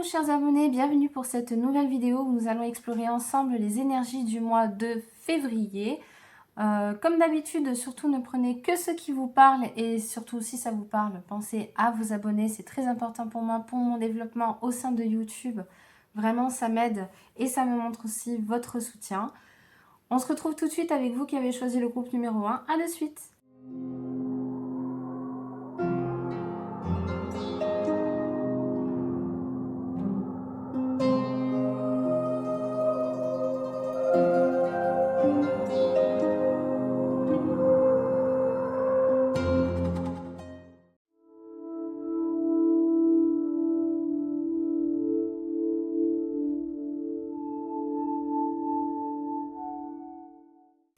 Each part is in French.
Hello chers abonnés, bienvenue pour cette nouvelle vidéo où nous allons explorer ensemble les énergies du mois de février. Comme d'habitude, surtout ne prenez que ce qui vous parle et surtout si ça vous parle, pensez à vous abonner, c'est très important pour moi, pour mon développement au sein de YouTube. Vraiment ça m'aide et ça me montre aussi votre soutien. On se retrouve tout de suite avec vous qui avez choisi le groupe numéro 1, à de suite.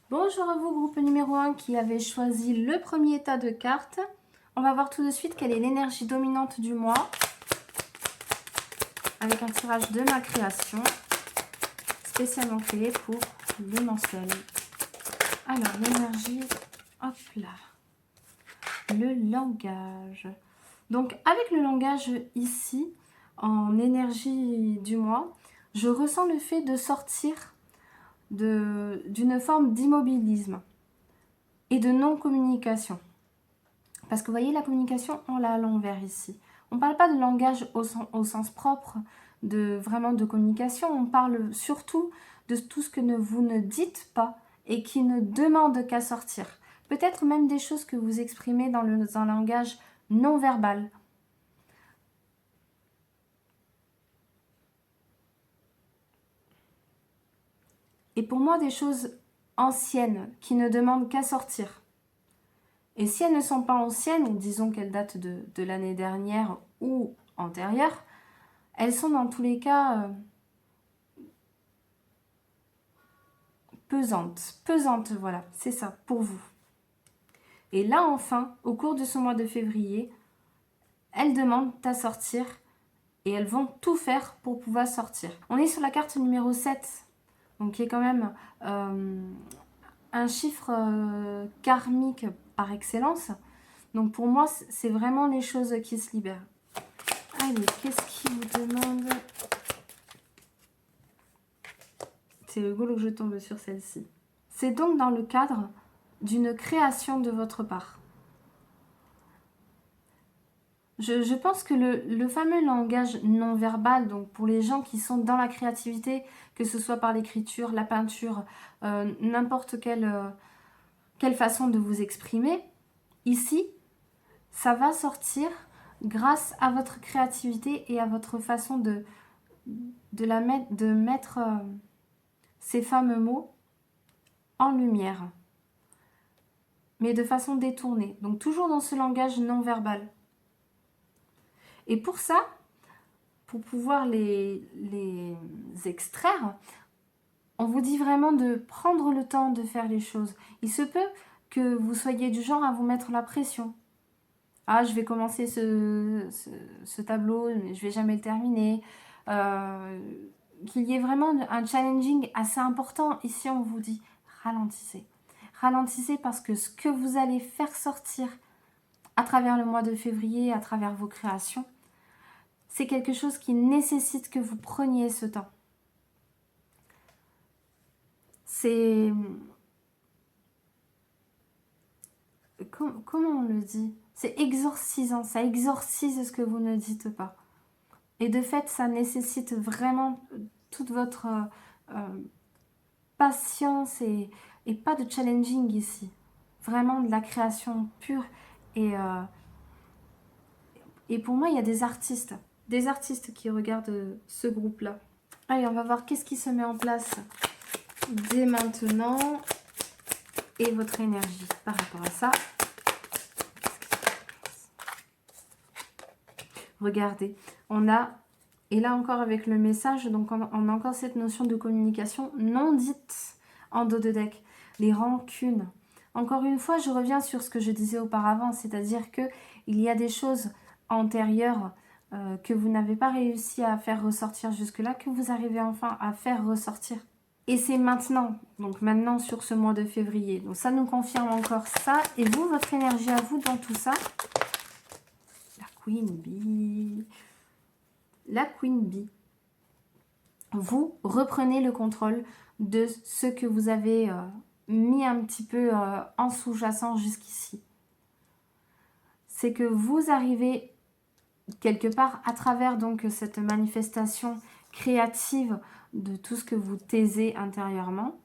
Bonjour à vous, groupe numéro 1 qui avait choisi le premier tas de cartes. On va voir tout de suite quelle est l'énergie dominante du mois. Avec un tirage de ma création, spécialement créé pour le mensuel. Alors, l'énergie, hop là. Le langage. Donc, avec le langage ici, en énergie du mois, je ressens le fait de sortir d'une forme d'immobilisme et de non-communication. Parce que vous voyez, la communication, on l'a à l'envers ici. On ne parle pas de langage au sens propre, vraiment de communication. On parle surtout de tout ce que vous ne dites pas et qui ne demande qu'à sortir. Peut-être même des choses que vous exprimez dans un langage non verbal. Et pour moi, des choses anciennes qui ne demandent qu'à sortir. Et si elles ne sont pas anciennes, disons qu'elles datent de l'année dernière ou antérieure, elles sont dans tous les cas pesantes. Pesantes, voilà, c'est ça, pour vous. Et là, enfin, au cours de ce mois de février, elles demandent à sortir et elles vont tout faire pour pouvoir sortir. On est sur la carte numéro 7, donc qui est quand même un chiffre karmique par excellence. Donc pour moi, c'est vraiment les choses qui se libèrent. Allez, qu'est-ce qu'il vous demande? C'est rigolo que je tombe sur celle-ci. C'est donc dans le cadre d'une création de votre part. Je pense que le fameux langage non verbal, donc pour les gens qui sont dans la créativité, que ce soit par l'écriture, la peinture, n'importe quelle façon de vous exprimer, ici, ça va sortir grâce à votre créativité et à votre façon de mettre ces fameux mots en lumière, mais de façon détournée. Donc toujours dans ce langage non verbal. Et pour ça, pour pouvoir les extraire, on vous dit vraiment de prendre le temps de faire les choses. Il se peut que vous soyez du genre à vous mettre la pression. Ah, je vais commencer ce tableau, mais je vais jamais le terminer. Qu'il y ait vraiment un challenging assez important. Ici, on vous dit ralentissez. Ralentissez parce que ce que vous allez faire sortir à travers le mois de février, à travers vos créations, c'est quelque chose qui nécessite que vous preniez ce temps. C'est... Comment on le dit? C'est exorcisant, ça exorcise ce que vous ne dites pas. Et de fait, ça nécessite vraiment toute votre patience et pas de challenging ici. Vraiment de la création pure. Et pour moi, il y a des artistes qui regardent ce groupe-là. Allez, on va voir qu'est-ce qui se met en place dès maintenant et votre énergie par rapport à ça. Regardez, on a, et là encore avec le message, donc on a encore cette notion de communication non dite en dos de deck, les rancunes. Encore une fois, je reviens sur ce que je disais auparavant, c'est-à-dire qu'il y a des choses antérieures que vous n'avez pas réussi à faire ressortir jusque-là, que vous arrivez enfin à faire ressortir. Et c'est maintenant, donc maintenant sur ce mois de février. Donc ça nous confirme encore ça. Et vous, votre énergie à vous dans tout ça? La Queen Bee. la Queen Bee. Vous reprenez le contrôle de ce que vous avez mis un petit peu en sous-jacent jusqu'ici. C'est que vous arrivez quelque part à travers donc cette manifestation créative de tout ce que vous taisez intérieurement.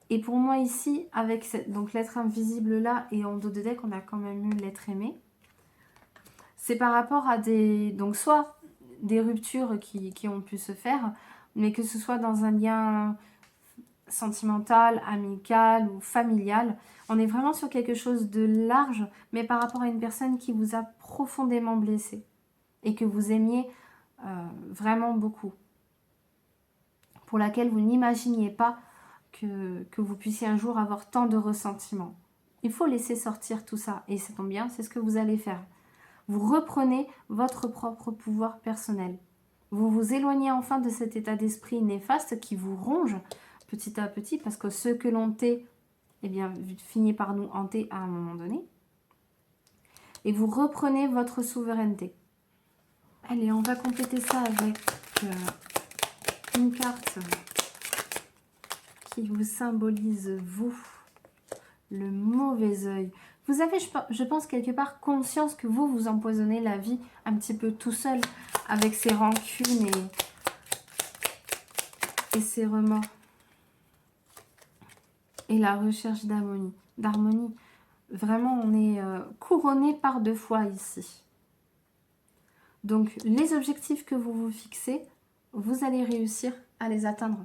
Et pour moi ici, avec donc l'être invisible là et en dos de deck, on a quand même eu l'être aimé. C'est par rapport à des... Donc soit des ruptures qui ont pu se faire, mais que ce soit dans un lien sentimental, amical ou familial. On est vraiment sur quelque chose de large, mais par rapport à une personne qui vous a profondément blessé et que vous aimiez vraiment beaucoup, pour laquelle vous n'imaginiez pas que vous puissiez un jour avoir tant de ressentiments. Il faut laisser sortir tout ça, et ça tombe bien, c'est ce que vous allez faire. Vous reprenez votre propre pouvoir personnel. Vous vous éloignez enfin de cet état d'esprit néfaste qui vous ronge petit à petit, parce que ce que l'on tait, eh bien, finit par nous hanter à un moment donné. Et vous reprenez votre souveraineté. Allez, on va compléter ça avec une carte qui vous symbolise, vous, le mauvais œil. Vous avez, je pense, quelque part conscience que vous, vous empoisonnez la vie un petit peu tout seul avec ces rancunes et ces remords. Et la recherche d'harmonie. Vraiment, on est couronné par deux fois ici. Donc, les objectifs que vous vous fixez, vous allez réussir à les atteindre.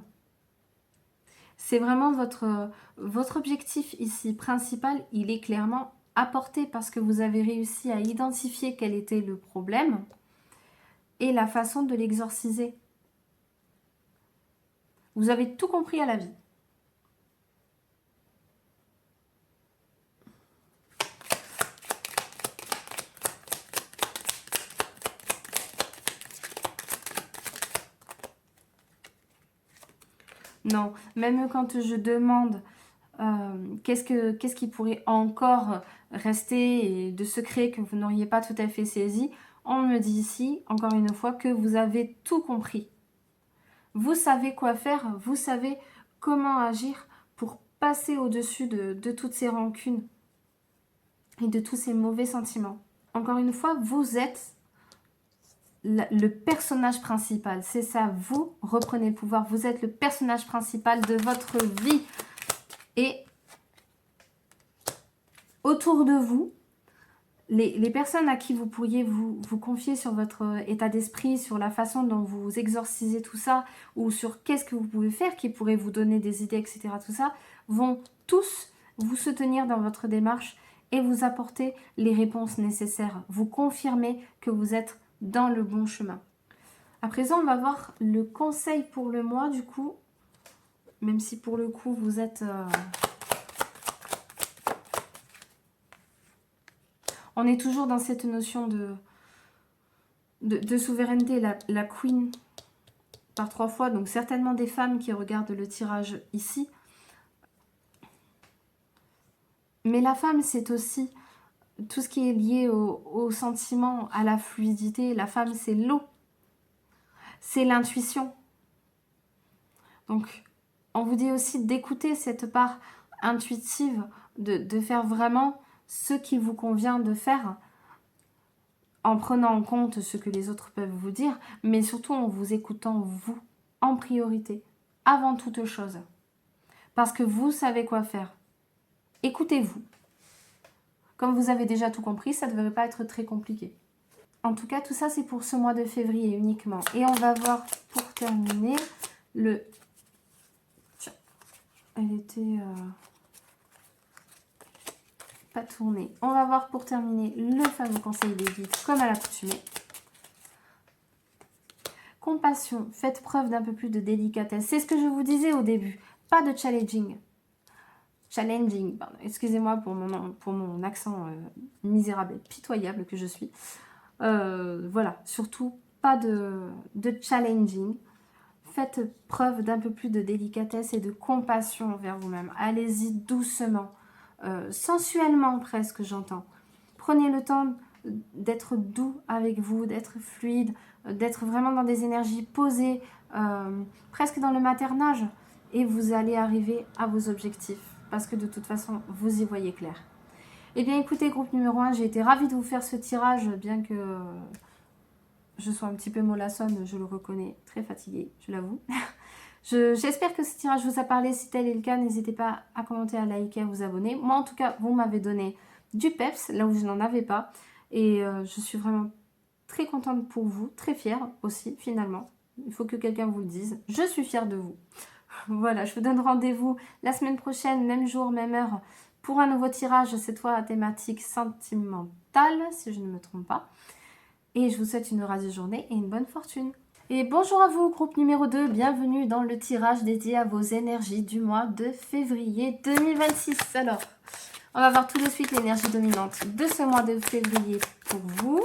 C'est vraiment votre objectif ici principal, il est clairement apporté parce que vous avez réussi à identifier quel était le problème et la façon de l'exorciser. Vous avez tout compris à la vie. Non, même quand je demande qu'est-ce qui pourrait encore rester de secret que vous n'auriez pas tout à fait saisi, on me dit ici, encore une fois, que vous avez tout compris. Vous savez quoi faire, vous savez comment agir pour passer au-dessus de toutes ces rancunes et de tous ces mauvais sentiments. Encore une fois, vous êtes le personnage principal. C'est ça, vous reprenez le pouvoir. Vous êtes le personnage principal de votre vie. Et autour de vous, les personnes à qui vous pourriez vous confier sur votre état d'esprit, sur la façon dont vous exorcisez tout ça, ou sur qu'est-ce que vous pouvez faire qui pourrait vous donner des idées, etc. Tout ça, vont tous vous soutenir dans votre démarche et vous apporter les réponses nécessaires. Vous confirmez que vous êtes dans le bon chemin. À présent, on va voir le conseil pour le mois, du coup, même si pour le coup, vous êtes... On est toujours dans cette notion de souveraineté. La Queen, par 3 fois, donc certainement des femmes qui regardent le tirage ici. Mais la femme, c'est aussi tout ce qui est lié au sentiment, à la fluidité. La femme, c'est l'eau. C'est l'intuition. Donc, on vous dit aussi d'écouter cette part intuitive, de faire vraiment ce qui vous convient de faire en prenant en compte ce que les autres peuvent vous dire, mais surtout en vous écoutant vous en priorité, avant toute chose. Parce que vous savez quoi faire. Écoutez-vous. Comme vous avez déjà tout compris, ça ne devrait pas être très compliqué. En tout cas, tout ça, c'est pour ce mois de février uniquement. Et on va voir, pour terminer, le... Tiens, elle était... pas tournée. On va voir, pour terminer, le fameux conseil des guides, comme à l'accoutumée. Compassion, faites preuve d'un peu plus de délicatesse. C'est ce que je vous disais au début. Pas de challenging. Excusez-moi pour mon accent misérable et pitoyable que je suis. Voilà, surtout pas de challenging. Faites preuve d'un peu plus de délicatesse et de compassion envers vous-même. Allez-y doucement, sensuellement presque, j'entends. Prenez le temps d'être doux avec vous, d'être fluide, d'être vraiment dans des énergies posées, presque dans le maternage, et vous allez arriver à vos objectifs, parce que de toute façon, vous y voyez clair. Eh bien écoutez, groupe numéro 1, j'ai été ravie de vous faire ce tirage, bien que je sois un petit peu mollassonne, je le reconnais, très fatiguée, je l'avoue. J'espère que ce tirage vous a parlé. Si tel est le cas, n'hésitez pas à commenter, à liker, à vous abonner. Moi, en tout cas, vous m'avez donné du peps, là où je n'en avais pas. Et je suis vraiment très contente pour vous, très fière aussi, finalement. Il faut que quelqu'un vous le dise. Je suis fière de vous. Voilà, je vous donne rendez-vous la semaine prochaine, même jour, même heure, pour un nouveau tirage, cette fois à thématique sentimentale, si je ne me trompe pas. Et je vous souhaite une heureuse journée et une bonne fortune. Et bonjour à vous, groupe numéro 2, bienvenue dans le tirage dédié à vos énergies du mois de février 2026. Alors, on va voir tout de suite l'énergie dominante de ce mois de février pour vous.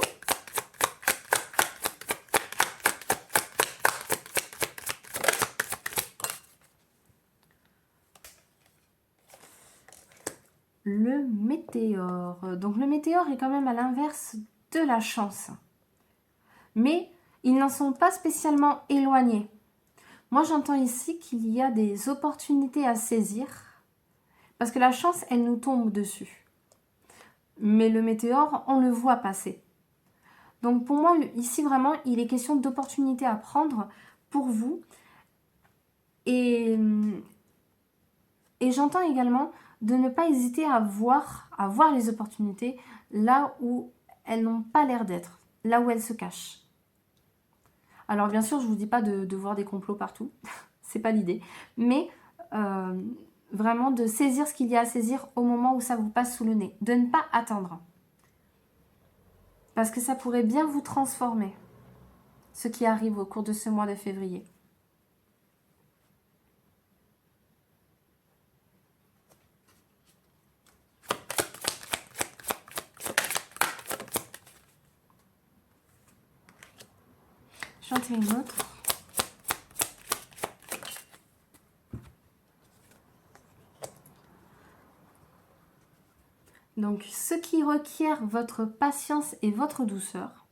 Le météore. Donc le météore est quand même à l'inverse de la chance. Mais ils n'en sont pas spécialement éloignés. Moi, j'entends ici qu'il y a des opportunités à saisir, parce que la chance, elle nous tombe dessus. Mais le météore, on le voit passer. Donc pour moi, ici vraiment, il est question d'opportunités à prendre pour vous. Et j'entends également de ne pas hésiter à voir les opportunités là où elles n'ont pas l'air d'être, là où elles se cachent. Alors bien sûr, je ne vous dis pas de voir des complots partout, c'est pas l'idée, mais vraiment de saisir ce qu'il y a à saisir au moment où ça vous passe sous le nez, de ne pas attendre. Parce que ça pourrait bien vous transformer, ce qui arrive au cours de ce mois de février. J'en tire une autre. Donc, ce qui requiert votre patience et votre douceur,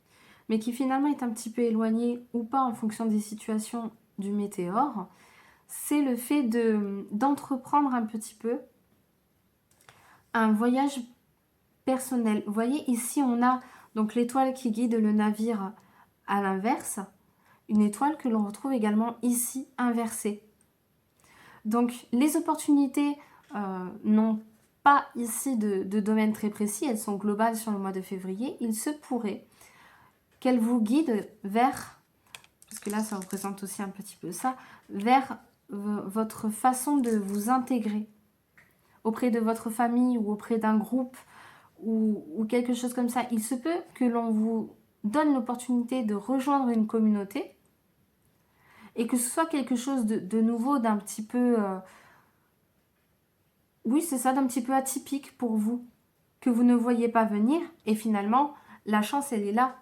mais qui finalement est un petit peu éloigné ou pas en fonction des situations du météore, c'est le fait d'entreprendre un petit peu un voyage personnel. Vous voyez, ici, on a donc l'étoile qui guide le navire à l'inverse, une étoile que l'on retrouve également ici inversée. Donc, les opportunités n'ont pas ici de domaine très précis, elles sont globales sur le mois de février. Il se pourrait qu'elles vous guident vers, parce que là ça représente aussi un petit peu ça, vers votre façon de vous intégrer auprès de votre famille ou auprès d'un groupe ou quelque chose comme ça. Il se peut que l'on vous donne l'opportunité de rejoindre une communauté et que ce soit quelque chose de nouveau, d'un petit peu... oui, c'est ça, d'un petit peu atypique pour vous, que vous ne voyez pas venir, et finalement, la chance, elle est là.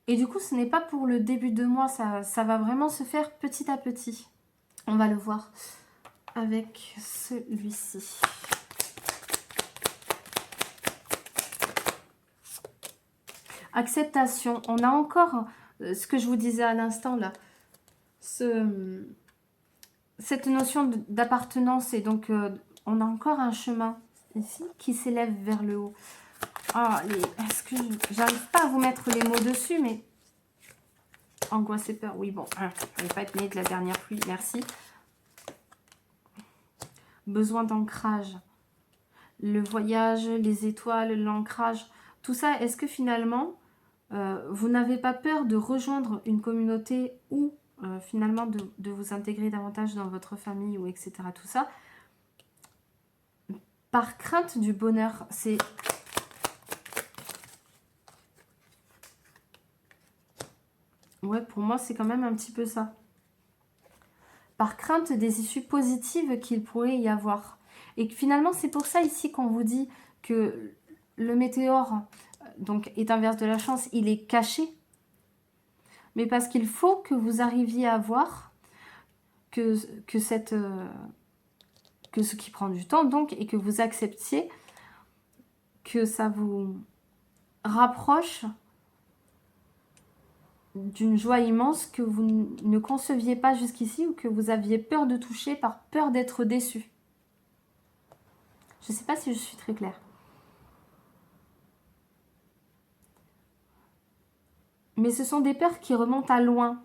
Et du coup, ce n'est pas pour le début de mois, ça va vraiment se faire petit à petit. On va le voir avec celui-ci. Acceptation. On a encore ce que je vous disais à l'instant là, cette notion d'appartenance, et donc on a encore un chemin ici qui s'élève vers le haut. Ah, est-ce que j'arrive pas à vous mettre les mots dessus, mais angoisse et peur, oui, bon, je vais pas être née de la dernière pluie, merci. Besoin d'ancrage, le voyage, les étoiles, l'ancrage, tout ça, est-ce que finalement vous n'avez pas peur de rejoindre une communauté ou finalement de vous intégrer davantage dans votre famille ou etc. tout ça, par crainte du bonheur? C'est... Ouais, pour moi, c'est quand même un petit peu ça. Par crainte des issues positives qu'il pourrait y avoir. Et que finalement, c'est pour ça ici qu'on vous dit que le météore donc, est inverse de la chance, il est caché. Mais parce qu'il faut que vous arriviez à voir que ce qui prend du temps, donc, et que vous acceptiez que ça vous rapproche d'une joie immense que vous ne conceviez pas jusqu'ici ou que vous aviez peur de toucher par peur d'être déçu. Je ne sais pas si je suis très claire. Mais ce sont des peurs qui remontent à loin.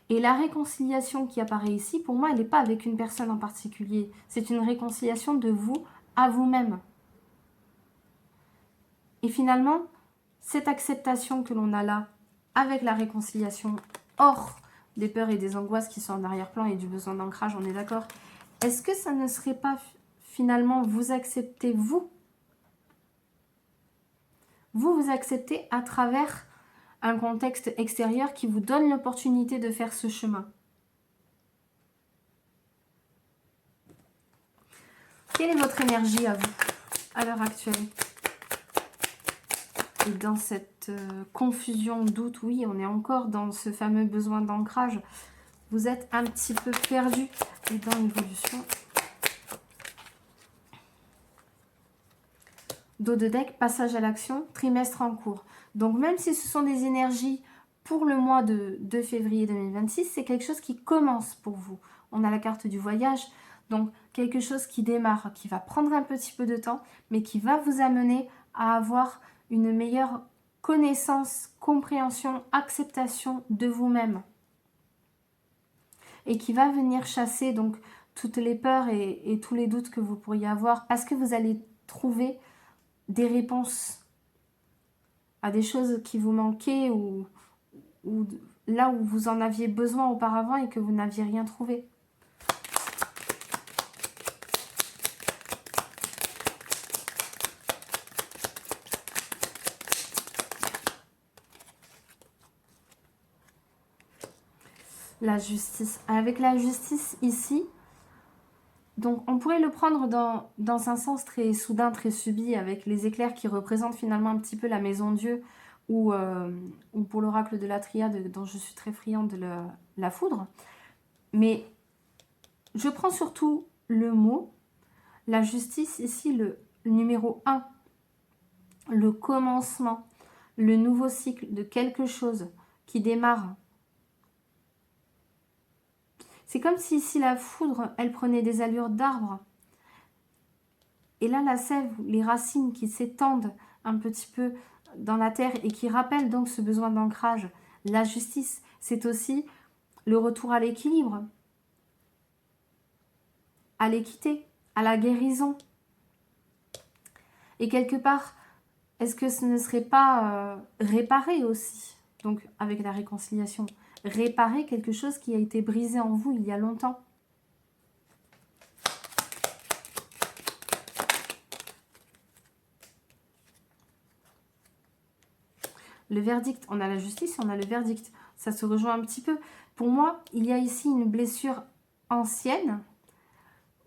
Et la réconciliation qui apparaît ici, pour moi, elle n'est pas avec une personne en particulier. C'est une réconciliation de vous à vous-même. Et finalement, cette acceptation que l'on a là, avec la réconciliation hors des peurs et des angoisses qui sont en arrière-plan et du besoin d'ancrage, on est d'accord? Est-ce que ça ne serait pas finalement vous accepter vous? Vous acceptez à travers un contexte extérieur qui vous donne l'opportunité de faire ce chemin. Quelle est votre énergie à vous, à l'heure actuelle? Et dans cette confusion, doute, oui, on est encore dans ce fameux besoin d'ancrage. Vous êtes un petit peu perdu et dans l'évolution. Dos de deck, passage à l'action, trimestre en cours. Donc même si ce sont des énergies pour le mois de février 2026, c'est quelque chose qui commence pour vous. On a la carte du voyage, donc quelque chose qui démarre, qui va prendre un petit peu de temps, mais qui va vous amener à avoir une meilleure connaissance, compréhension, acceptation de vous-même. Et qui va venir chasser donc toutes les peurs et tous les doutes que vous pourriez avoir, parce que vous allez trouver des réponses à des choses qui vous manquaient ou là où vous en aviez besoin auparavant et que vous n'aviez rien trouvé. La justice. Avec la justice ici, donc on pourrait le prendre dans un sens très soudain, très subi, avec les éclairs qui représentent finalement un petit peu la maison Dieu, ou pour l'oracle de la triade dont je suis très friande de la foudre. Mais je prends surtout le mot, la justice ici, le numéro 1, le commencement, le nouveau cycle de quelque chose qui démarre. C'est comme si ici la foudre, elle prenait des allures d'arbre. Et là, la sève, les racines qui s'étendent un petit peu dans la terre et qui rappellent donc ce besoin d'ancrage. La justice, c'est aussi le retour à l'équilibre, à l'équité, à la guérison. Et quelque part, est-ce que ce ne serait pas réparer aussi, donc avec la réconciliation, réparer quelque chose qui a été brisé en vous il y a longtemps? Le verdict, on a la justice, on a le verdict. Ça se rejoint un petit peu. Pour moi, il y a ici une blessure ancienne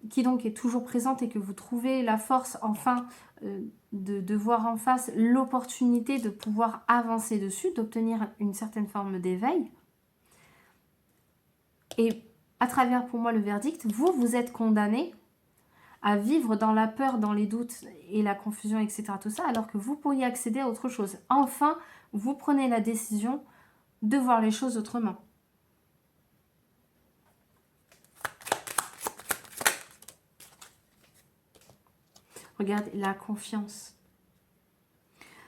qui donc est toujours présente et que vous trouvez la force enfin de voir en face l'opportunité de pouvoir avancer dessus, d'obtenir une certaine forme d'éveil. Et à travers pour moi le verdict, vous êtes condamné à vivre dans la peur, dans les doutes et la confusion, etc. Tout ça, alors que vous pourriez accéder à autre chose. Enfin, vous prenez la décision de voir les choses autrement. Regardez, la confiance.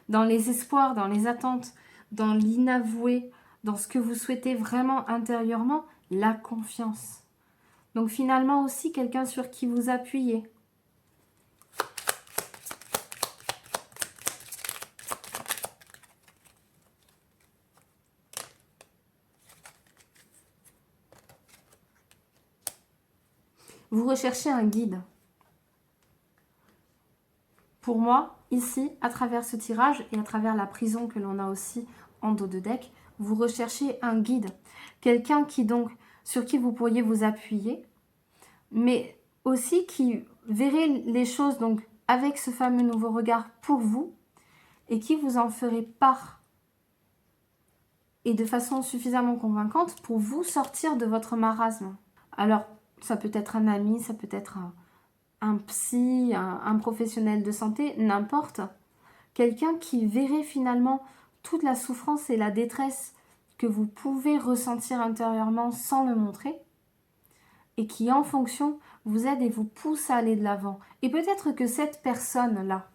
Dans les espoirs, dans les attentes, dans l'inavoué, dans ce que vous souhaitez vraiment intérieurement, la confiance. Donc finalement aussi quelqu'un sur qui vous appuyez. Vous recherchez un guide. Pour moi, ici, à travers ce tirage et à travers la prison que l'on a aussi en dos de deck, vous recherchez un guide. Quelqu'un qui donc, sur qui vous pourriez vous appuyer, mais aussi qui verrait les choses donc avec ce fameux nouveau regard pour vous et qui vous en ferait part et de façon suffisamment convaincante pour vous sortir de votre marasme. Alors, ça peut être un ami, ça peut être un psy, un professionnel de santé, n'importe. Quelqu'un qui verrait finalement toute la souffrance et la détresse que vous pouvez ressentir intérieurement sans le montrer, et qui en fonction vous aide et vous pousse à aller de l'avant. Et peut-être que cette personne-là,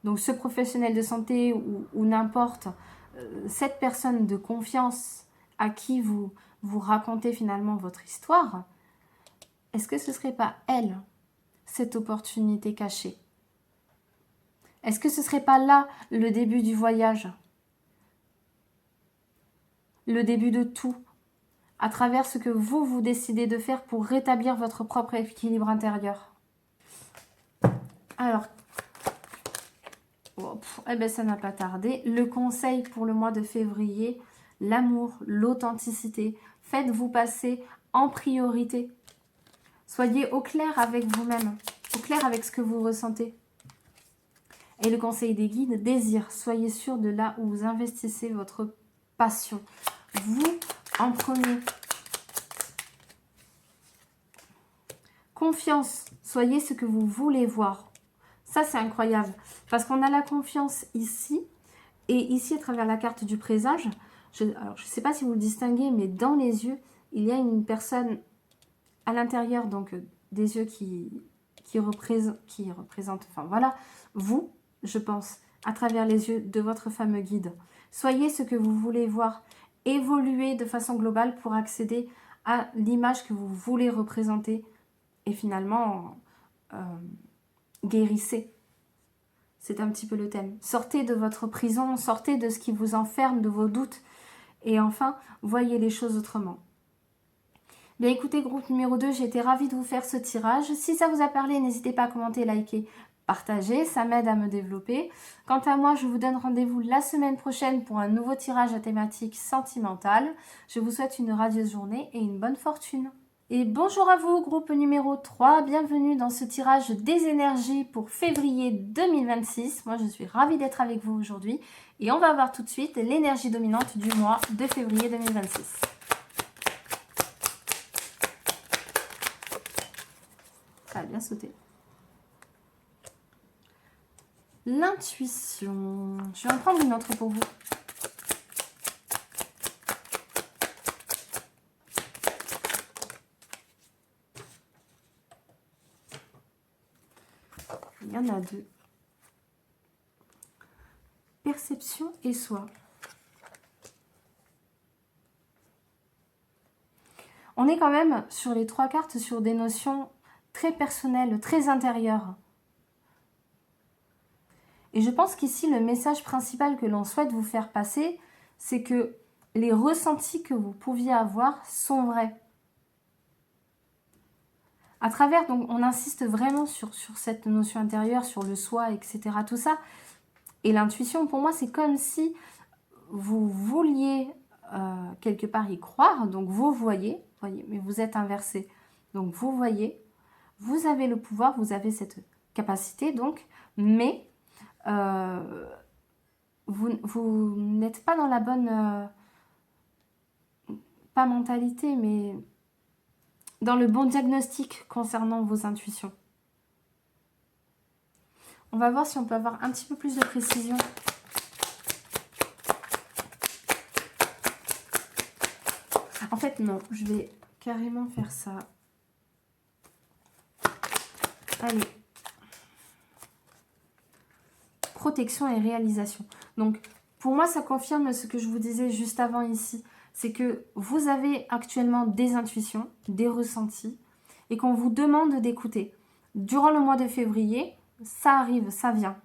donc ce professionnel de santé ou n'importe, cette personne de confiance à qui vous racontez finalement votre histoire, est-ce que ce ne serait pas elle, cette opportunité cachée? Est-ce que ce ne serait pas là le début du voyage? Le début de tout, à travers ce que vous décidez de faire pour rétablir votre propre équilibre intérieur. Alors, eh ben ça n'a pas tardé. Le conseil pour le mois de février, l'amour, l'authenticité. Faites-vous passer en priorité. Soyez au clair avec vous-même, au clair avec ce que vous ressentez. Et le conseil des guides, désir. Soyez sûr de là où vous investissez votre passion. Vous, en premier. Confiance. Soyez ce que vous voulez voir. Ça, c'est incroyable. Parce qu'on a la confiance ici. Et ici, à travers la carte du présage, alors, je ne sais pas si vous le distinguez, mais dans les yeux, il y a une personne à l'intérieur, donc des yeux qui représentent, enfin voilà, vous, je pense, à travers les yeux de votre fameux guide. Soyez ce que vous voulez voir, évoluez de façon globale pour accéder à l'image que vous voulez représenter et finalement, guérissez. C'est un petit peu le thème. Sortez de votre prison, sortez de ce qui vous enferme, de vos doutes et enfin, voyez les choses autrement. Bien écoutez, groupe numéro 2, j'ai été ravie de vous faire ce tirage. Si ça vous a parlé, n'hésitez pas à commenter, liker, partager, ça m'aide à me développer. Quant à moi, je vous donne rendez-vous la semaine prochaine pour un nouveau tirage à thématique sentimentale. Je vous souhaite une radieuse journée et une bonne fortune. Et bonjour à vous, groupe numéro 3, bienvenue dans ce tirage des énergies pour février 2026. Moi, je suis ravie d'être avec vous aujourd'hui et on va voir tout de suite l'énergie dominante du mois de février 2026. Ça a bien sauté. L'intuition. Je vais en prendre une autre pour vous. Il y en a deux. Perception et soi. On est quand même sur les trois cartes sur des notions très personnelles, très intérieures. Et je pense qu'ici, le message principal que l'on souhaite vous faire passer, c'est que les ressentis que vous pouviez avoir sont vrais. À travers, donc on insiste vraiment sur cette notion intérieure, sur le soi, etc. Tout ça. Et l'intuition, pour moi, c'est comme si vous vouliez quelque part y croire. Donc vous voyez, mais vous êtes inversé. Donc vous voyez, vous avez le pouvoir, vous avez cette capacité, donc, mais vous n'êtes pas dans la bonne, pas mentalité, mais dans le bon diagnostic concernant vos intuitions. On va voir si on peut avoir un petit peu plus de précision. En fait, non, je vais carrément faire ça. Allez. Protection et réalisation. Donc, pour moi, ça confirme ce que je vous disais juste avant ici. C'est que vous avez actuellement des intuitions, des ressentis, et qu'on vous demande d'écouter. Durant le mois de février, ça arrive, ça vient.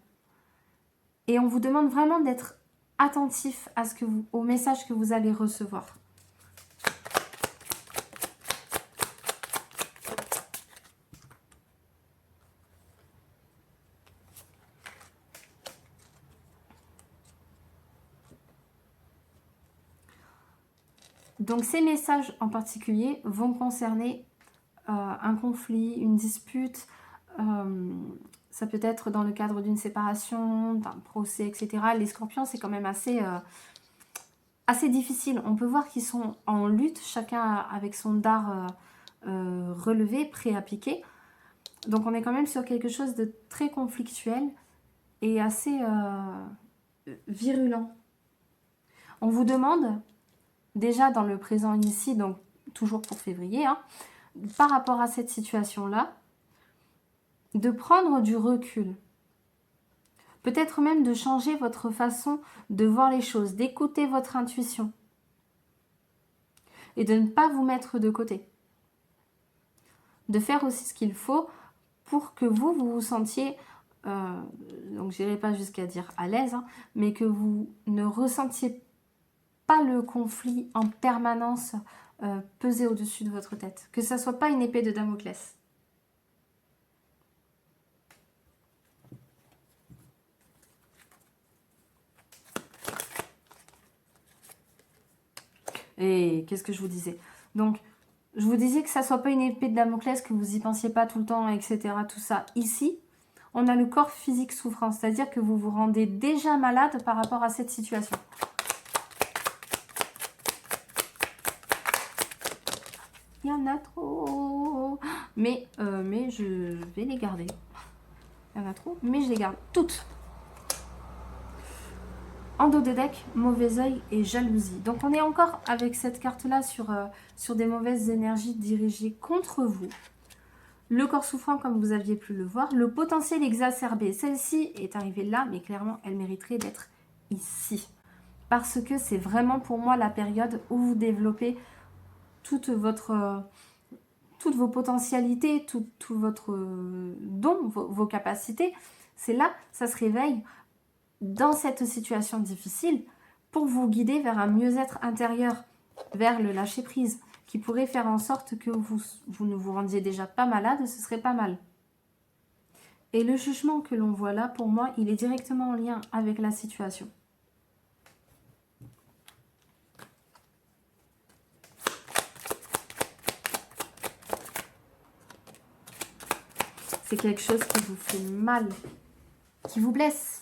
Et on vous demande vraiment d'être attentif à au message que vous allez recevoir. Donc ces messages en particulier vont concerner un conflit, une dispute, ça peut être dans le cadre d'une séparation, d'un procès, etc. Les scorpions, c'est quand même assez difficile. On peut voir qu'ils sont en lutte, chacun avec son dard relevé, prêt à piquer. Donc on est quand même sur quelque chose de très conflictuel et assez virulent. On vous demande, déjà dans le présent ici, donc toujours pour février, hein, par rapport à cette situation-là, de prendre du recul. Peut-être même de changer votre façon de voir les choses, d'écouter votre intuition et de ne pas vous mettre de côté. De faire aussi ce qu'il faut pour que vous vous sentiez, donc je n'irai pas jusqu'à dire à l'aise, hein, mais que vous ne ressentiez pas le conflit en permanence peser au-dessus de votre tête. Que ça ne soit pas une épée de Damoclès. Et qu'est-ce que je vous disais? Donc, je vous disais que ça ne soit pas une épée de Damoclès, que vous n'y pensiez pas tout le temps, etc. Tout ça. Ici, on a le corps physique souffrant, c'est-à-dire que vous vous rendez déjà malade par rapport à cette situation. Il y en a trop. Mais je vais les garder. Il y en a trop, mais je les garde toutes. En dos de deck, mauvais œil et jalousie. Donc on est encore avec cette carte-là sur des mauvaises énergies dirigées contre vous. Le corps souffrant, comme vous aviez pu le voir. Le potentiel exacerbé. Celle-ci est arrivée là, mais clairement, elle mériterait d'être ici. Parce que c'est vraiment pour moi la période où vous développez toutes vos potentialités, tout votre don, vos capacités. C'est là, ça se réveille dans cette situation difficile pour vous guider vers un mieux-être intérieur, vers le lâcher-prise, qui pourrait faire en sorte que vous ne vous rendiez déjà pas malade, ce serait pas mal. Et le jugement que l'on voit là, pour moi, il est directement en lien avec la situation. C'est quelque chose qui vous fait mal, qui vous blesse.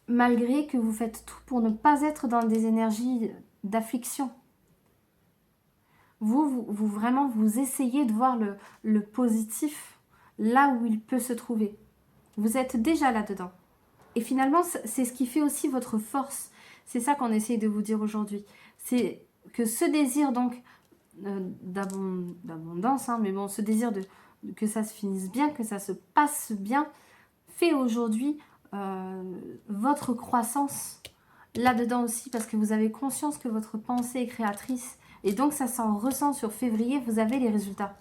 Malgré que vous faites tout pour ne pas être dans des énergies d'affliction. Vous vraiment, vous essayez de voir le positif là où il peut se trouver. Vous êtes déjà là-dedans. Et finalement, c'est ce qui fait aussi votre force. C'est ça qu'on essaye de vous dire aujourd'hui. C'est que ce désir donc d'abondance, hein, mais bon, ce désir que ça se finisse bien, que ça se passe bien, fait aujourd'hui votre croissance là-dedans aussi, parce que vous avez conscience que votre pensée est créatrice. Et donc, ça s'en ressent sur février, vous avez les résultats.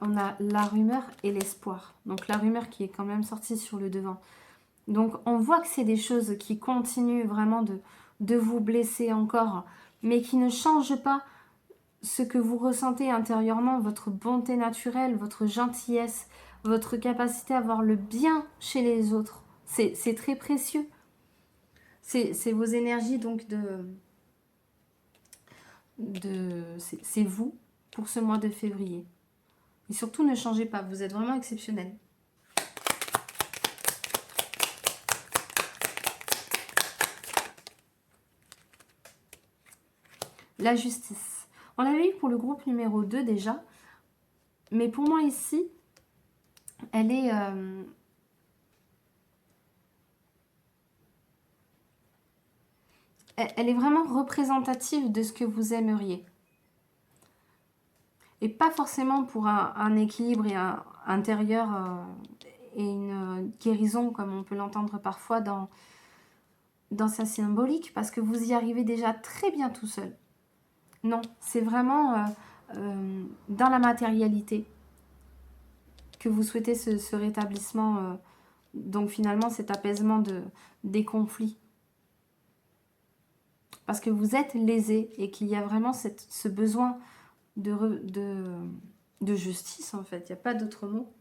On a la rumeur et l'espoir. Donc, la rumeur qui est quand même sortie sur le devant. Donc, on voit que c'est des choses qui continuent vraiment de vous blesser encore, mais qui ne changent pas ce que vous ressentez intérieurement, votre bonté naturelle, votre gentillesse, votre capacité à voir le bien chez les autres. C'est très précieux. C'est vos énergies, donc c'est vous pour ce mois de février. Et surtout, ne changez pas, vous êtes vraiment exceptionnel. La justice. On l'avait eu pour le groupe numéro 2 déjà. Mais pour moi ici, elle est... elle est vraiment représentative de ce que vous aimeriez. Et pas forcément pour un équilibre et un intérieur et une guérison, comme on peut l'entendre parfois dans sa symbolique, parce que vous y arrivez déjà très bien tout seul. Non, c'est vraiment dans la matérialité que vous souhaitez ce rétablissement, donc finalement cet apaisement des conflits. Parce que vous êtes lésé et qu'il y a vraiment ce besoin de justice en fait, il n'y a pas d'autre mot.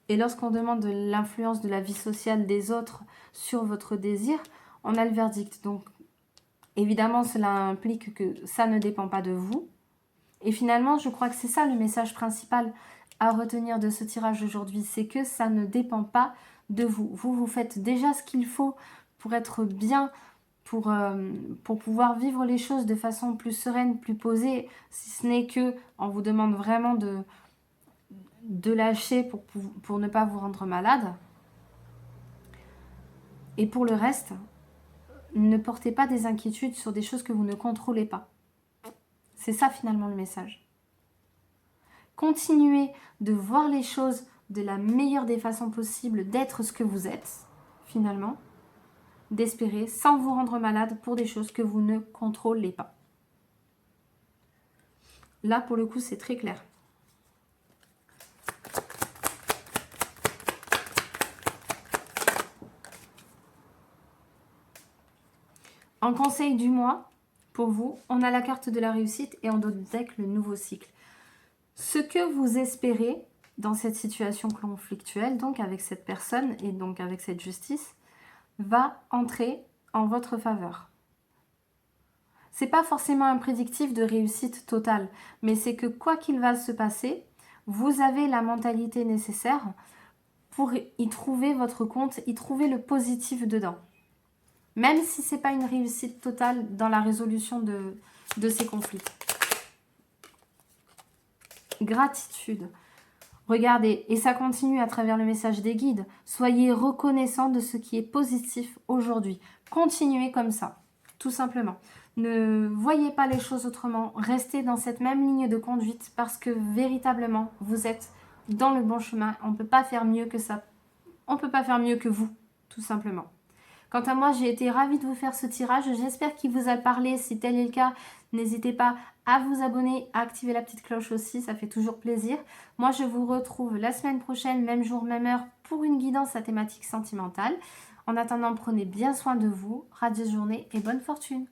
Et lorsqu'on demande de l'influence de la vie sociale des autres sur votre désir, on a le verdict. Donc, Évidemment, cela implique que ça ne dépend pas de vous. Et finalement, je crois que c'est ça le message principal à retenir de ce tirage aujourd'hui, c'est que ça ne dépend pas de vous. Vous faites déjà ce qu'il faut pour être bien, pour pouvoir vivre les choses de façon plus sereine, plus posée, si ce n'est que on vous demande vraiment de lâcher pour ne pas vous rendre malade. Et pour le reste, ne portez pas des inquiétudes sur des choses que vous ne contrôlez pas. C'est ça finalement le message. Continuez de voir les choses de la meilleure des façons possibles, d'être ce que vous êtes, finalement, d'espérer sans vous rendre malade pour des choses que vous ne contrôlez pas. Là, pour le coup, c'est très clair. En conseil du mois, pour vous, on a la carte de la réussite et en dos du deck, le nouveau cycle. Ce que vous espérez dans cette situation conflictuelle, donc avec cette personne et donc avec cette justice, va entrer en votre faveur. C'est pas forcément un prédictif de réussite totale, mais c'est que quoi qu'il va se passer, vous avez la mentalité nécessaire pour y trouver votre compte, y trouver le positif dedans. Même si c'est pas une réussite totale dans la résolution de ces conflits. Gratitude. Regardez, et ça continue à travers le message des guides. Soyez reconnaissant de ce qui est positif aujourd'hui. Continuez comme ça, tout simplement. Ne voyez pas les choses autrement. Restez dans cette même ligne de conduite parce que véritablement, vous êtes dans le bon chemin. On ne peut pas faire mieux que ça. On ne peut pas faire mieux que vous, tout simplement. Quant à moi, j'ai été ravie de vous faire ce tirage. J'espère qu'il vous a parlé. Si tel est le cas, n'hésitez pas à vous abonner, à activer la petite cloche aussi. Ça fait toujours plaisir. Moi, je vous retrouve la semaine prochaine, même jour, même heure, pour une guidance à thématique sentimentale. En attendant, prenez bien soin de vous. Radieuse journée et bonne fortune.